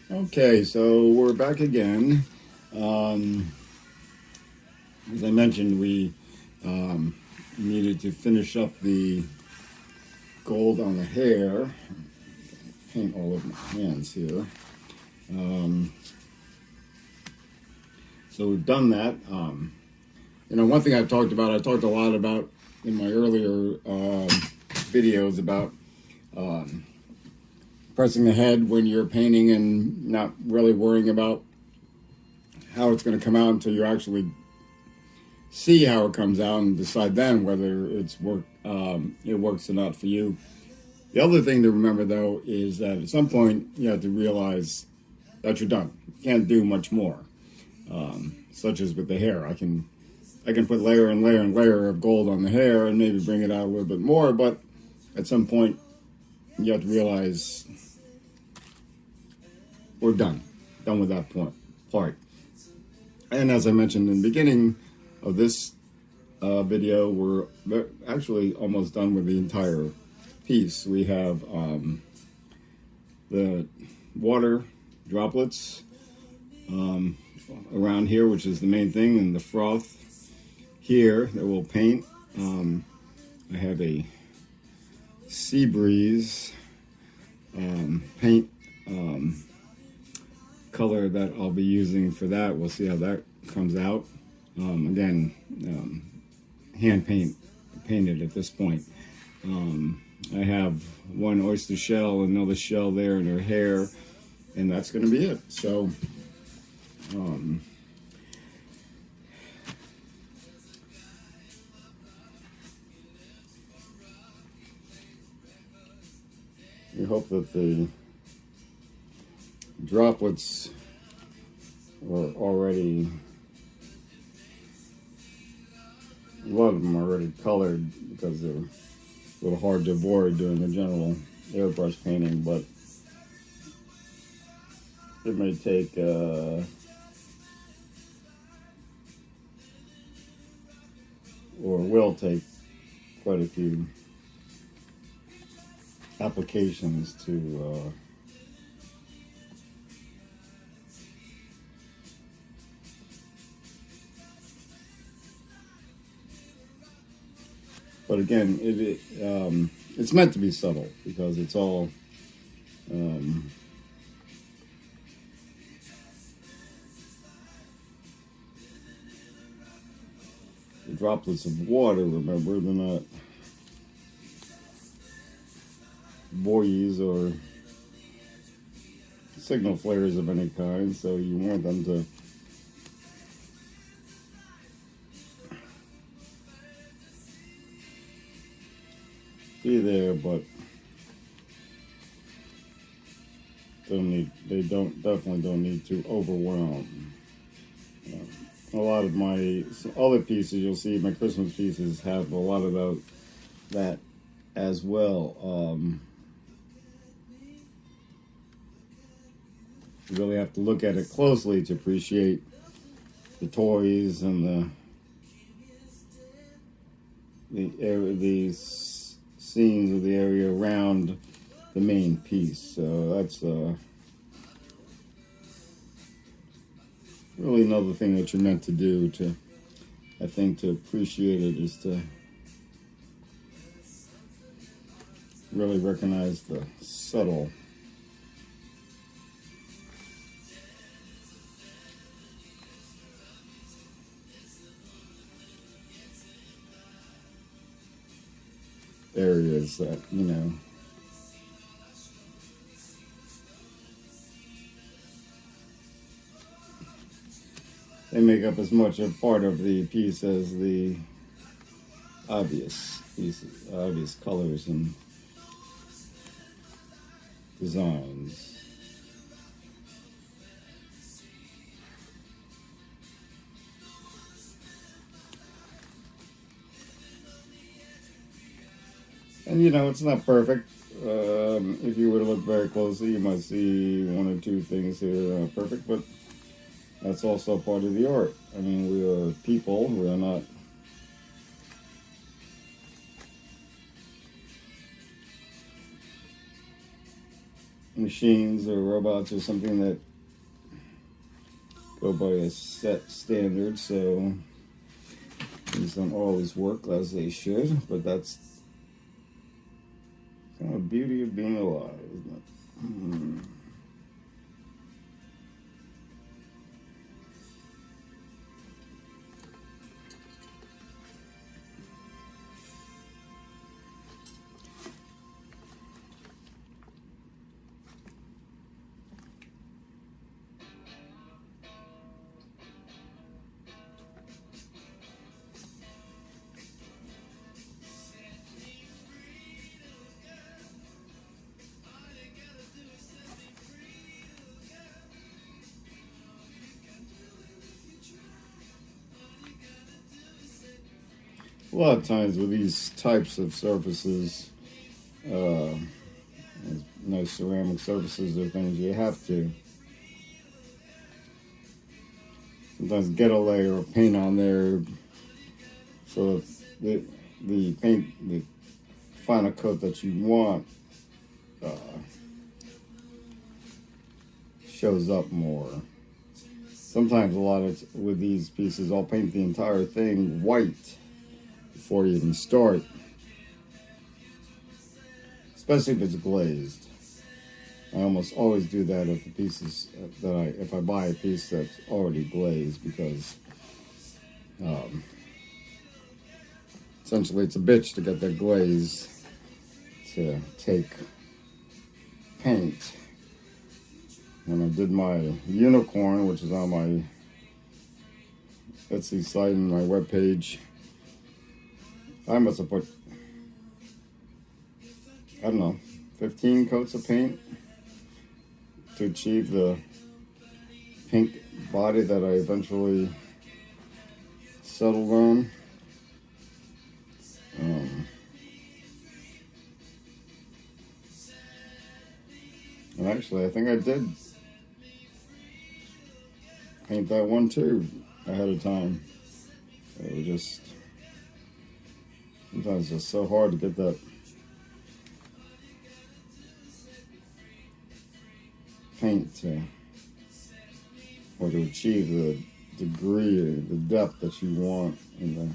Okay, so we're back again. As I mentioned, we um, needed to finish up the gold on the hair. Paint all over my hands here. Um, so we've done that. One thing I've talked about, I talked a lot about in my earlier videos about um, pressing the head when you're painting and not really worrying about how it's going to come out until you actually see how it comes out and decide then whether it works or not for you. The other thing to remember though is that at some point you have to realize that you're done. You can't do much more. Such as with the hair, I can put layer and layer and layer of gold on the hair and maybe bring it out a little bit more, but at some point you have to realize we're done with that part. And as I mentioned in the beginning of this video, we're actually almost done with the entire piece. We have the water droplets around here, which is the main thing, and the froth here that we'll paint. I have a sea breeze paint color that I'll be using for that. We'll see how that comes out. Again, hand painted at this point. I have one oyster shell, another shell there in her hair, and that's going to be it. So, we hope that the droplets are already, a lot of them are already colored because they're a little hard to avoid doing the general airbrush painting, but it may take or will take quite a few applications to but again, it's meant to be subtle because it's all the droplets of water. Remember, they're not buoys or signal flares of any kind, so you want them to be there, but definitely don't need to overwhelm. A lot of my other pieces, you'll see my Christmas pieces have a lot of that as well. You really have to look at it closely to appreciate the toys and the scenes of the area around the main piece. So that's really another thing that you're meant to do I think to appreciate it is to really recognize the subtle areas that, they make up as much a part of the piece as the obvious colors and designs. And it's not perfect. If you were to look very closely, you might see one or two things here perfect, but that's also part of the art. I mean, we are people. We are not machines or robots or something that go by a set standard, so things don't always work as they should, but that's kind of the beauty of being alive, isn't it? A lot of times with these types of surfaces, nice ceramic surfaces or things, you have to sometimes get a layer of paint on there so that the paint, the final coat that you want shows up more. Sometimes a lot of with these pieces, I'll paint the entire thing white before you even start, especially if it's glazed. I almost always do that if the pieces if I buy a piece that's already glazed, because essentially it's a bitch to get that glaze to take paint. When I did my unicorn, which is on my Etsy site and my webpage, I must have put, I don't know, 15 coats of paint to achieve the pink body that I eventually settled on. And actually, I think I did paint that one too ahead of time. It was just, sometimes it's just so hard to get that paint to, or to achieve the degree or the depth that you want in the